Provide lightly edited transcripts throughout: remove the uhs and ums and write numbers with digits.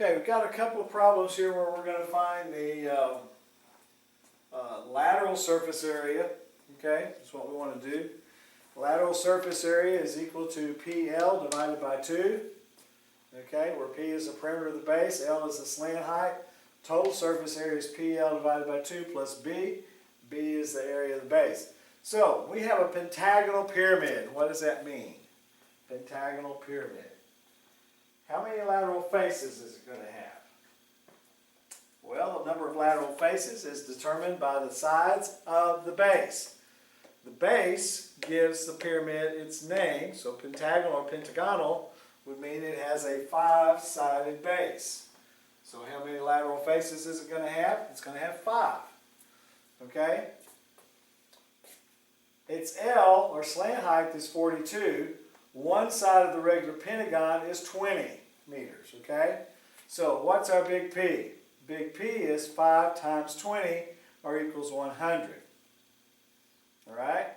Okay, we've got a couple of problems here where we're going to find the lateral surface area. Okay, that's what we want to do. Lateral surface area is equal to PL divided by 2. Okay, where P is the perimeter of the base, L is the slant height. Total surface area is PL divided by 2 plus B. B is the area of the base. So, we have a pentagonal pyramid. What does that mean? Pentagonal pyramid. How many lateral faces is it going to have? Well, the number of lateral faces is determined by the sides of the base. The base gives the pyramid its name, so pentagonal or pentagonal would mean it has a 5-sided base. So how many lateral faces is it going to have? It's going to have 5. Okay? Its L, or slant height, is 42. One side of the regular pentagon is 20 meters. Okay? So what's our big P? Big P is 5 times 20, or equals 100. Alright?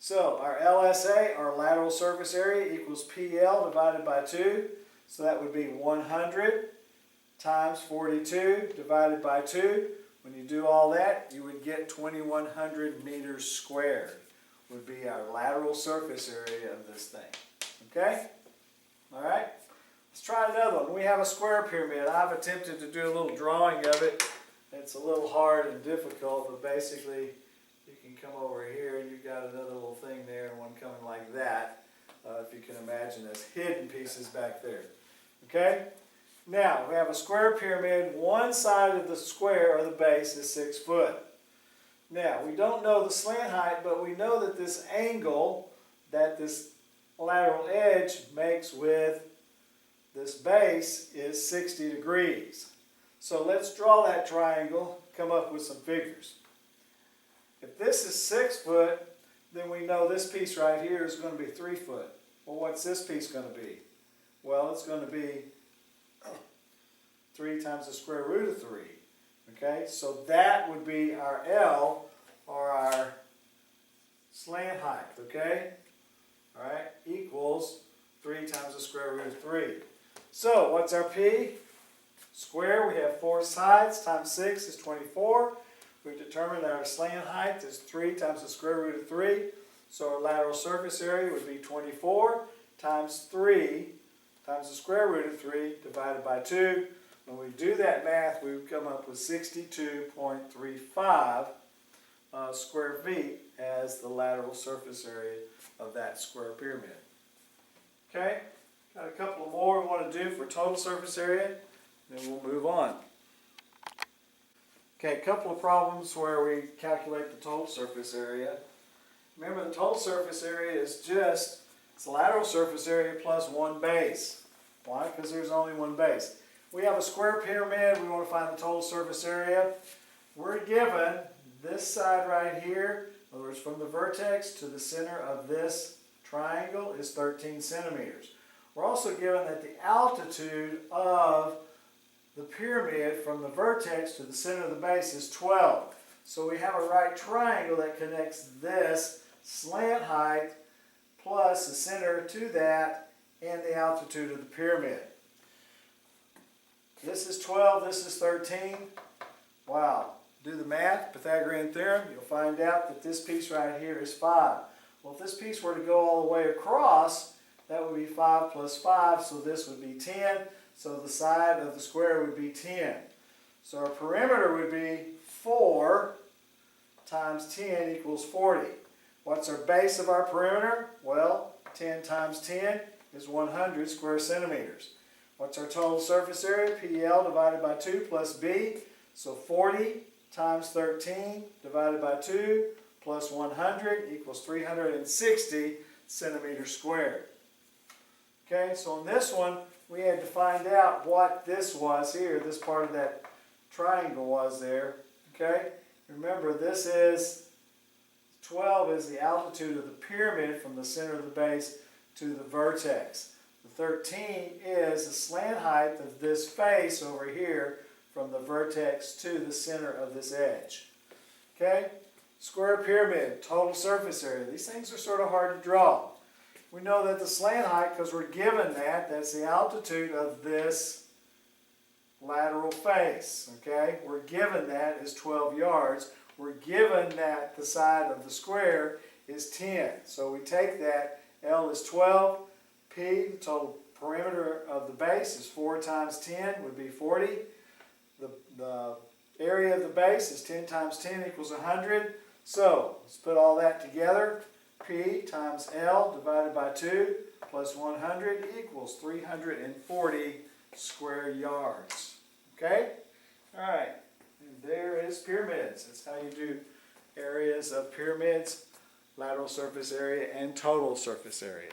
So our LSA, our lateral surface area, equals PL divided by 2. So that would be 100 times 42 divided by 2. When you do all that, you would get 2,100 meters squared would be our lateral surface area of this thing. Okay? Alright? Let's try another one. We have a square pyramid. I've attempted to do a little drawing of it. It's a little hard and difficult, but basically you can come over here and you've got another little thing there and one coming like that. If you can imagine as hidden pieces back there. Okay? Now, we have a square pyramid. One side of the square, or the base, is 6 foot. Now, we don't know the slant height, but we know that this angle that this lateral edge makes with this base is 60 degrees. So let's draw that triangle, come up with some figures. If this is 6 foot, then we know this piece right here is going to be 3 foot. Well, what's this piece going to be? Well, it's going to be 3 times the square root of 3. Okay, so that would be our L, or our slant height, okay? Alright, equals 3 times the square root of 3. So, what's our P? Square, we have 4 sides, times 6 is 24. We've determined that our slant height is 3 times the square root of 3. So our lateral surface area would be 24 times 3 times the square root of 3 divided by 2. When we do that math, we would come up with 62.35 square feet as the lateral surface area of that square pyramid. Okay, got a couple more we want to do for total surface area, then we'll move on. Okay, a couple of problems where we calculate the total surface area. Remember, the total surface area is just it's the lateral surface area plus one base. Why? Because there's only one base. We have a square pyramid. We want to find the total surface area. We're given this side right here, in other words, from the vertex to the center of this triangle is 13 centimeters. We're also given that the altitude of the pyramid from the vertex to the center of the base is 12. So we have a right triangle that connects this slant height plus the center to that and the altitude of the pyramid. This is 12, this is 13. Wow. Do the math, Pythagorean theorem, you'll find out that this piece right here is 5. Well, if this piece were to go all the way across, that would be 5 plus 5, so this would be 10. So the side of the square would be 10. So our perimeter would be 4 times 10 equals 40. What's our base of our perimeter? Well, 10 times 10 is 100 square centimeters. What's our total surface area? PL divided by 2 plus B. So 40 times 13 divided by 2 plus 100 equals 360 centimeters squared. Okay, so in this one, we had to find out what this was here, this part of that triangle was there. Okay, remember this is 12 is the altitude of the pyramid from the center of the base to the vertex. The 13 is the slant height of this face over here from the vertex to the center of this edge. Okay? Square pyramid, total surface area. These things are sort of hard to draw. We know that the slant height, because we're given that, that's the altitude of this lateral face, okay? We're given that is 12 yards. We're given that the side of the square is 10. So we take that, L is 12, P, the total perimeter of the base is 4 times 10 would be 40. The area of the base is 10 times 10 equals 100. So let's put all that together. P times L divided by 2 plus 100 equals 340 square yards. Okay? All right. And there is pyramids. That's how you do areas of pyramids, lateral surface area and total surface area.